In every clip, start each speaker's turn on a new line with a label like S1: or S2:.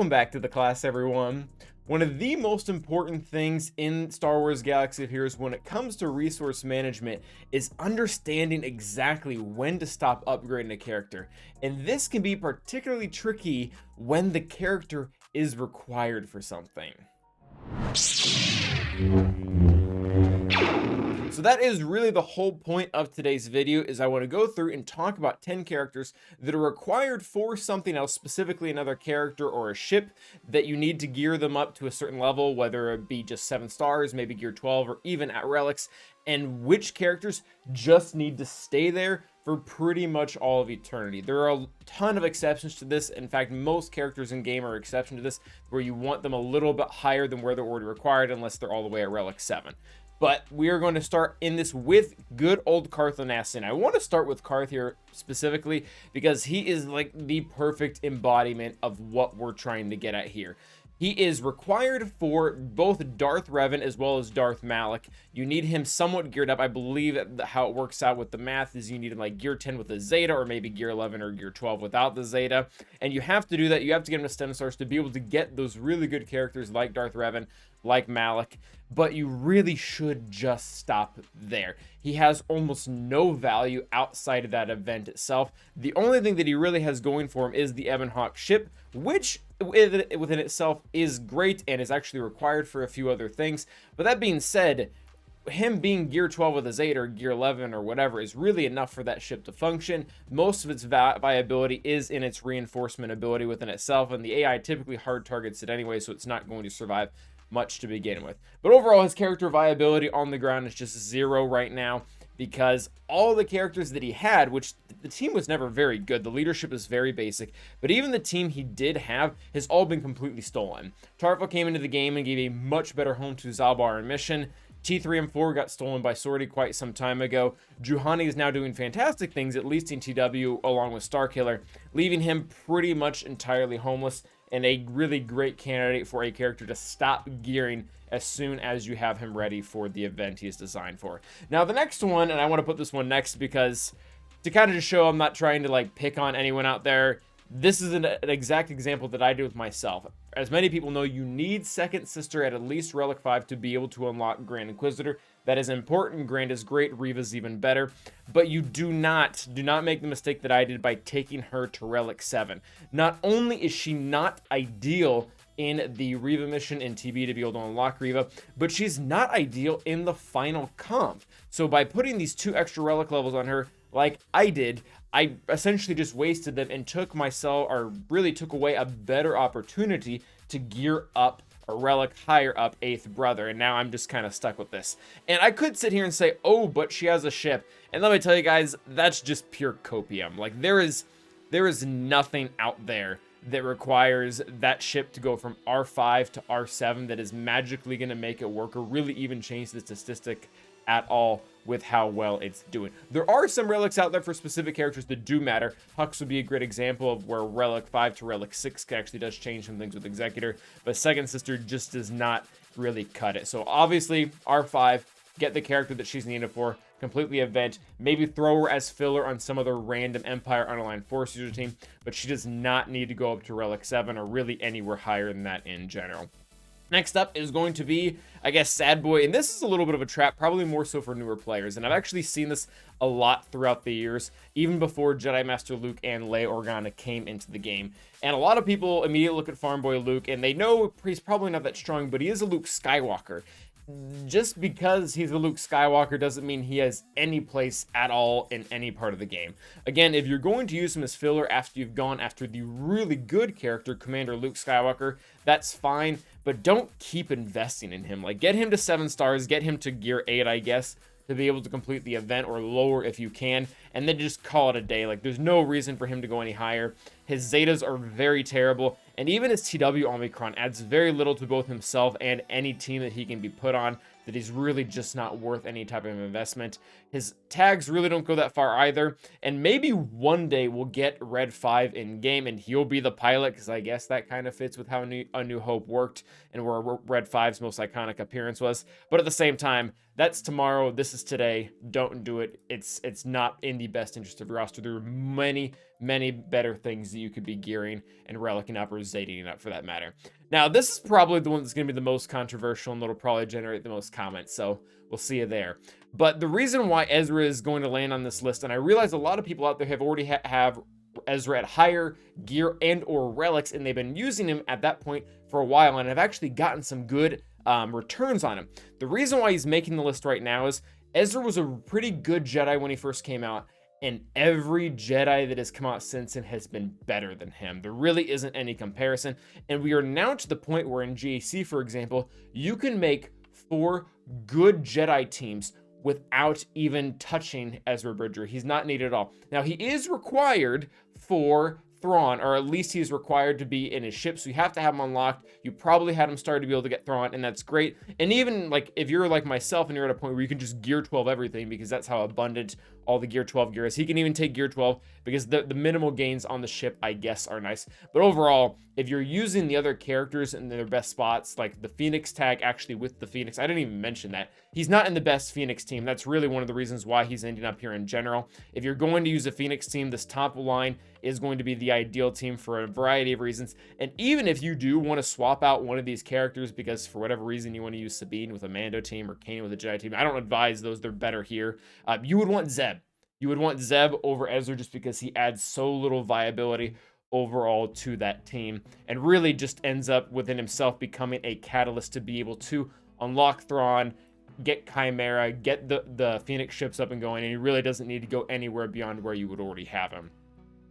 S1: Welcome back to the class, everyone. One of the most important things in Star Wars Galaxy of Heroes when it comes to resource management is understanding exactly when to stop upgrading a character. And this can be particularly tricky when the character is required for something. So that is really the whole point of today's video, is I want to go through and talk about 10 characters that are required for something else, specifically another character or a ship that you need to gear them up to a certain level, whether it be just 7 stars, maybe gear 12, or even at relics, and which characters just need to stay there for pretty much all of eternity. There are a ton of exceptions to this. In fact, most characters in game are exception to this, where you want them a little bit higher than where they're already required, unless they're all the way at relic 7. But we are going to start in this with good old Karth and I want to start with Karth here specifically because he is like the perfect embodiment of what we're trying to get at here. He is required for both Darth Revan as well as Darth Malak. You need him somewhat geared up. I believe how it works out with the math is you need him like gear 10 with a Zeta, or maybe gear 11 or gear 12 without the Zeta. And you have to do that. You have to get him to 7 stars to be able to get those really good characters like Darth Revan, like Malak. But you really should just stop there. He has almost no value outside of that event itself. The only thing that he really has going for him is the Ebon Hawk ship, which within itself is great and is actually required for a few other things. But that being said, him being gear 12 with a Zeta or gear 11 or whatever is really enough for that ship to function. Most of its viability is in its reinforcement ability within itself, and the AI typically hard targets it anyway, so it's not going to survive much to begin with. But overall, his character viability on the ground is just 0 right now, because all the characters that he had, which the team was never very good, the leadership is very basic, but even the team he did have has all been completely stolen. Tarful came into the game and gave a much better home to Zaalbar and Mission. T3M4 got stolen by Sortie quite some time ago. Juhani is now doing fantastic things, at least in TW, along with Starkiller, leaving him pretty much entirely homeless, and a really great candidate for a character to stop gearing as soon as you have him ready for the event he is designed for. Now, the next one, and I want to put this one next because to kind of just show I'm not trying to like pick on anyone out there, this is an exact example that I do with myself. As many people know, you need Second Sister at least Relic 5 to be able to unlock Grand Inquisitor. That is important. Grand is great. Reva's even better. But you do not make the mistake that I did by taking her to Relic 7. Not only is she not ideal in the Reva mission in TB to be able to unlock Reva, but she's not ideal in the final comp. So by putting these 2 extra relic levels on her, like I did, I essentially just wasted them and took myself, or really took away a better opportunity to gear up a relic higher up 8th brother, and now I'm just kind of stuck with this. And I could sit here and say, oh, but she has a ship, and let me tell you guys, that's just pure copium. Like there is nothing out there that requires that ship to go from R5 to R7 that is magically going to make it work, or really even change the statistic at all with how well it's doing. There are some relics out there for specific characters that do matter. Hux would be a great example of where relic 5 to relic 6 actually does change some things with Executor, but Second Sister just does not really cut it. So obviously R5, get the character that she's needed for, completely event, maybe throw her as filler on some other random Empire Unaligned Force user team, but she does not need to go up to relic 7 or really anywhere higher than that in general. Next up is going to be, I guess, Sad Boy, and this is a little bit of a trap, probably more so for newer players, and I've actually seen this a lot throughout the years, even before Jedi Master Luke and Leia Organa came into the game. And a lot of people immediately look at Farm Boy Luke, and they know he's probably not that strong, but he is a Luke Skywalker. Just because he's a Luke Skywalker doesn't mean he has any place at all in any part of the game. Again, if you're going to use him as filler after you've gone after the really good character, Commander Luke Skywalker, that's fine, but don't keep investing in him. Like, get him to 7 stars, get him to gear 8, I guess, to be able to complete the event, or lower if you can, and then just call it a day. Like, there's no reason for him to go any higher. His Zetas are very terrible, and even his TW Omicron adds very little to both himself and any team that he can be put on, that he's really just not worth any type of investment. His tags really don't go that far either, and maybe one day we'll get Red 5 in game and he'll be the pilot, because I guess that kind of fits with how A New Hope worked and where Red 5's most iconic appearance was. But at the same time, That's tomorrow. This is today. Don't do it. It's not in the best interest of your roster. There are many better things that you could be gearing and relicing up or zetating up for that matter. Now, this is probably the one that's going to be the most controversial and that'll probably generate the most comments, so we'll see you there. But the reason why Ezra is going to land on this list, and I realize a lot of people out there have already have Ezra at higher gear and or relics, and they've been using him at that point for a while and have actually gotten some good returns on him. The reason why he's making the list right now is Ezra was a pretty good Jedi when he first came out, and every Jedi that has come out since then has been better than him. There really isn't any comparison, and we are now to the point where in GAC, for example, you can make 4 good Jedi teams without even touching Ezra Bridger. He's not needed at all. Now, he is required for Thrawn, or at least he's required to be in his ship, so you have to have him unlocked. You probably had him started to be able to get Thrawn, and that's great. And even like if you're like myself and you're at a point where you can just gear 12 everything, because that's how abundant all the gear 12 gear is. He can even take gear 12 because the minimal gains on the ship, I guess, are nice. But overall, if you're using the other characters in their best spots, like the Phoenix tag actually with the Phoenix, I didn't even mention that. He's not in the best Phoenix team. That's really one of the reasons why he's ending up here in general. If you're going to use a Phoenix team, this top line is going to be the ideal team for a variety of reasons. And even if you do want to swap out one of these characters because for whatever reason you want to use Sabine with a Mando team or Kanan with a Jedi team, I don't advise those. They're better here. You would want Zeb. You would want Zeb over Ezra just because he adds so little viability overall to that team and really just ends up within himself becoming a catalyst to be able to unlock Thrawn, get Chimera, get the Phoenix ships up and going, and he really doesn't need to go anywhere beyond where you would already have him.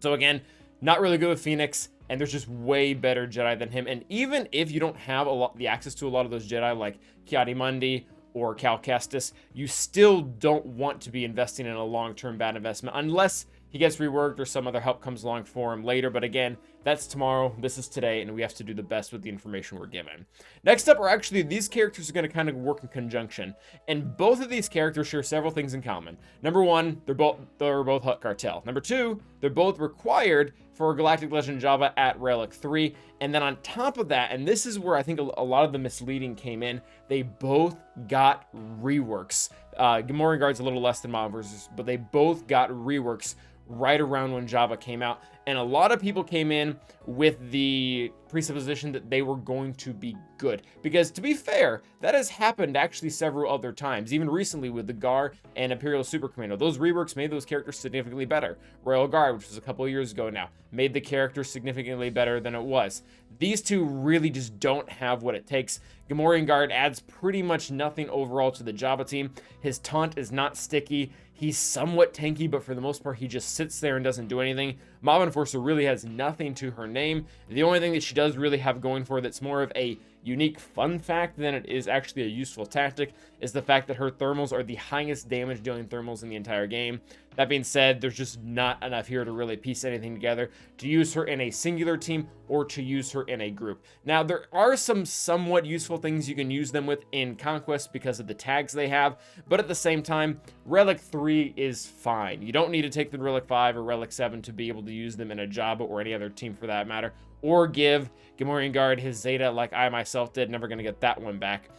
S1: So again, not really good with Phoenix, and there's just way better Jedi than him. And even if you don't have the access to a lot of those Jedi like Ki-Adi-Mundi or Cal Kestis, you still don't want to be investing in a long-term bad investment unless he gets reworked or some other help comes along for him later. But again, that's tomorrow. This is today, and we have to do the best with the information we're given. Next up are actually these characters are going to kind of work in conjunction, and both of these characters share several things in common. Number one, they're both Hutt Cartel. Number two, they're both required for Galactic Legend Jabba at Relic 3. And then on top of that, and this is where I think a lot of the misleading came in, they both got reworks. Gamorrean Guard's a little less than Mob Versus, but they both got reworks right around when Jabba came out. And a lot of people came in with the presupposition that they were going to be good. Because to be fair, that has happened actually several other times, even recently with the Gar and Imperial Super Commando. Those reworks made those characters significantly better. Royal Guard, which was a couple of years ago now, made the character significantly better than it was. These two really just don't have what it takes. Gamorrean Guard adds pretty much nothing overall to the Jabba team. His taunt is not sticky. He's somewhat tanky, but for the most part, he just sits there and doesn't do anything. Mob Enforcer really has nothing to her name. The only thing that she does really have going for her that's more of a unique fun fact than it is actually a useful tactic is the fact that her thermals are the highest damage dealing thermals in the entire game. That being said, there's just not enough here to really piece anything together to use her in a singular team or to use her in a group. Now, there are some somewhat useful things you can use them with in Conquest because of the tags they have, but at the same time, Relic 3 is fine. You don't need to take the Relic 5 or Relic 7 to be able to use them in a Jabba or any other team for that matter, or give Gamorrean Guard his Zeta like I myself did. Never going to get that one back.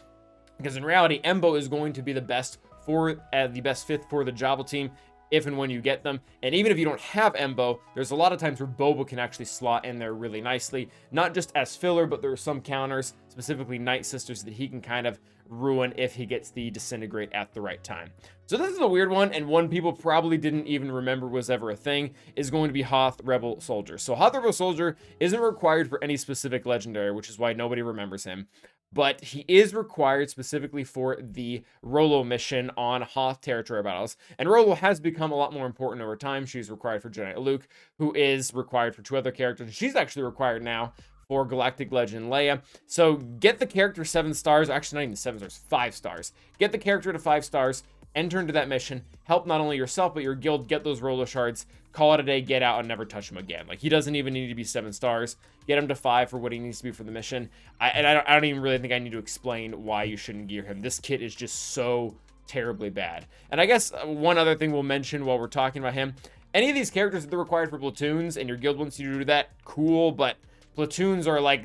S1: Because in reality, Embo is going to be the best fifth for the Jabba team if and when you get them. And even if you don't have Embo, there's a lot of times where Boba can actually slot in there really nicely. Not just as filler, but there are some counters, specifically Night Sisters, that he can kind of ruin if he gets the Disintegrate at the right time. So this is a weird one, and one people probably didn't even remember was ever a thing, is going to be Hoth Rebel Soldier. So Hoth Rebel Soldier isn't required for any specific legendary, which is why nobody remembers him. But he is required specifically for the Rolo mission on Hoth territory battles. And Rolo has become a lot more important over time. She's required for Jedi Luke, who is required for 2 other characters. She's actually required now for Galactic Legend Leia. So get the character 7 stars. Actually, not even 7 stars, 5 stars. Get the character to 5 stars. Enter into that mission. Help not only yourself, but your guild get those Rolo shards. Call it a day, get out, and never touch him again. Like, he doesn't even need to be 7 stars. Get him to 5 for what he needs to be for the mission. I don't even really think I need to explain why you shouldn't gear him. This kit is just so terribly bad. And I guess one other thing we'll mention while we're talking about him, any of these characters that are required for platoons, and your guild wants you to do that, cool, but platoons are like,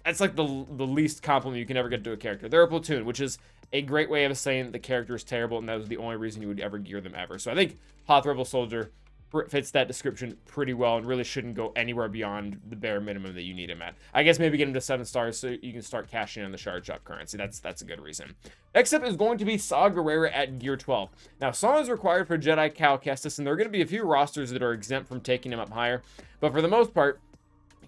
S1: that's like the least compliment you can ever get to a character. They're a platoon, which is a great way of saying the character is terrible, and that was the only reason you would ever gear them ever. So I think Hoth Rebel Soldier fits that description pretty well and really shouldn't go anywhere beyond the bare minimum that you need him at. I guess maybe get him to 7 stars so you can start cashing in on the shard shop currency. That's a good reason. Next up is going to be Saw Gerrera at gear 12. Now, Saw is required for Jedi Cal Kestis, and there are going to be a few rosters that are exempt from taking him up higher, but for the most part,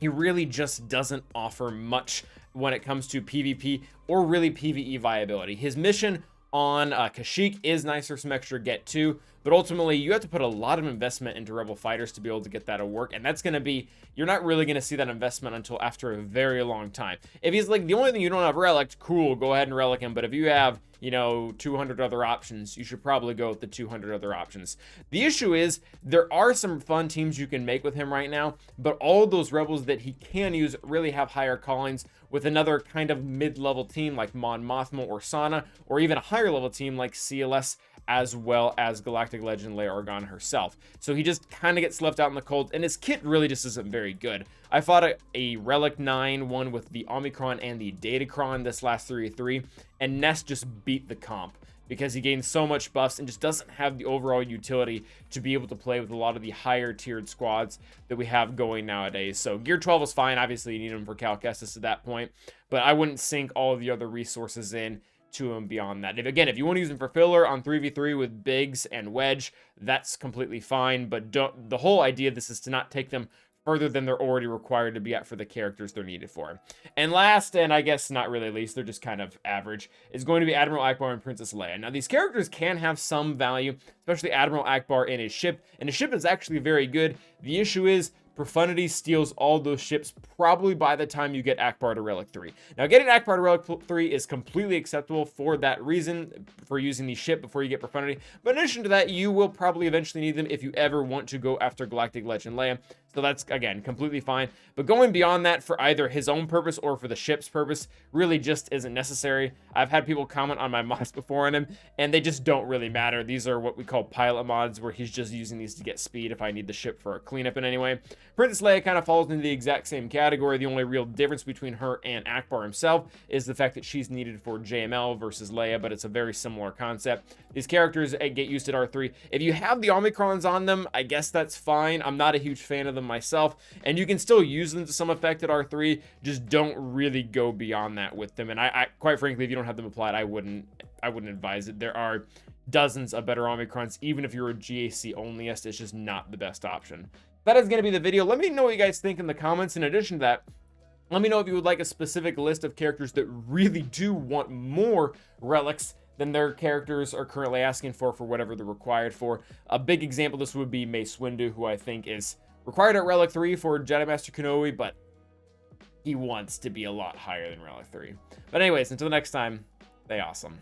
S1: he really just doesn't offer much when it comes to PvP or really PvE viability. His mission on Kashyyyk is nice for some extra get to, but ultimately you have to put a lot of investment into Rebel fighters to be able to get that to work, and that's going to be, you're not really going to see that investment until after a very long time. If he's like the only thing you don't have relic, cool, go ahead and relic him, but if you have, you know, 200 other options, you should probably go with the 200 other options. The issue is there are some fun teams you can make with him right now, but all of those rebels that he can use really have higher callings with another kind of mid-level team like Mon Mothma or Sana, or even a higher level team like CLS, as well as Galactic Legend Leia Organa herself. So he just kind of gets left out in the cold, and his kit really just isn't very good. I fought a Relic 9 one with the Omicron and the Datacron this last 3v3, and Ness just beat the comp because he gains so much buffs and just doesn't have the overall utility to be able to play with a lot of the higher tiered squads that we have going nowadays. So gear 12 is fine. Obviously you need him for Cal Kestis at that point, but I wouldn't sink all of the other resources in to him beyond that. If you want to use him for filler on 3v3 with Biggs and Wedge, that's completely fine, but the whole idea of this is to not take them further than they're already required to be at for the characters they're needed for. And last, and I guess not really least, they're just kind of average, is going to be Admiral Ackbar and Princess Leia. Now, these characters can have some value, especially Admiral Ackbar in his ship, and his ship is actually very good. The issue is Profundity steals all those ships probably by the time you get Ackbar to Relic 3. Now, getting Ackbar to Relic 3 is completely acceptable for that reason, for using the ship before you get Profundity. But in addition to that, you will probably eventually need them if you ever want to go after Galactic Legend Leia. So that's, again, completely fine. But going beyond that for either his own purpose or for the ship's purpose really just isn't necessary. I've had people comment on my mods before on him, and they just don't really matter. These are what we call pilot mods, where he's just using these to get speed if I need the ship for a cleanup in any way. Princess Leia kind of falls into the exact same category. The only real difference between her and Ackbar himself is the fact that she's needed for JML versus Leia, but it's a very similar concept. These characters get used at R3. If you have the Omicrons on them, I guess that's fine. I'm not a huge fan of them myself, and you can still use them to some effect at R3, just don't really go beyond that with them. And I quite frankly, if you don't have them applied, I wouldn't advise it. There are dozens of better Omicrons, even if you're a GAC onlyist, it's just not the best option. That is going to be the video. Let me know what you guys think in the comments. In addition to that, let me know if you would like a specific list of characters that really do want more relics than their characters are currently asking for whatever they're required for. A big example, this would be Mace Windu, who I think is required at Relic 3 for Jedi Master Kenobi, but he wants to be a lot higher than Relic 3. But anyways, until next time, stay awesome.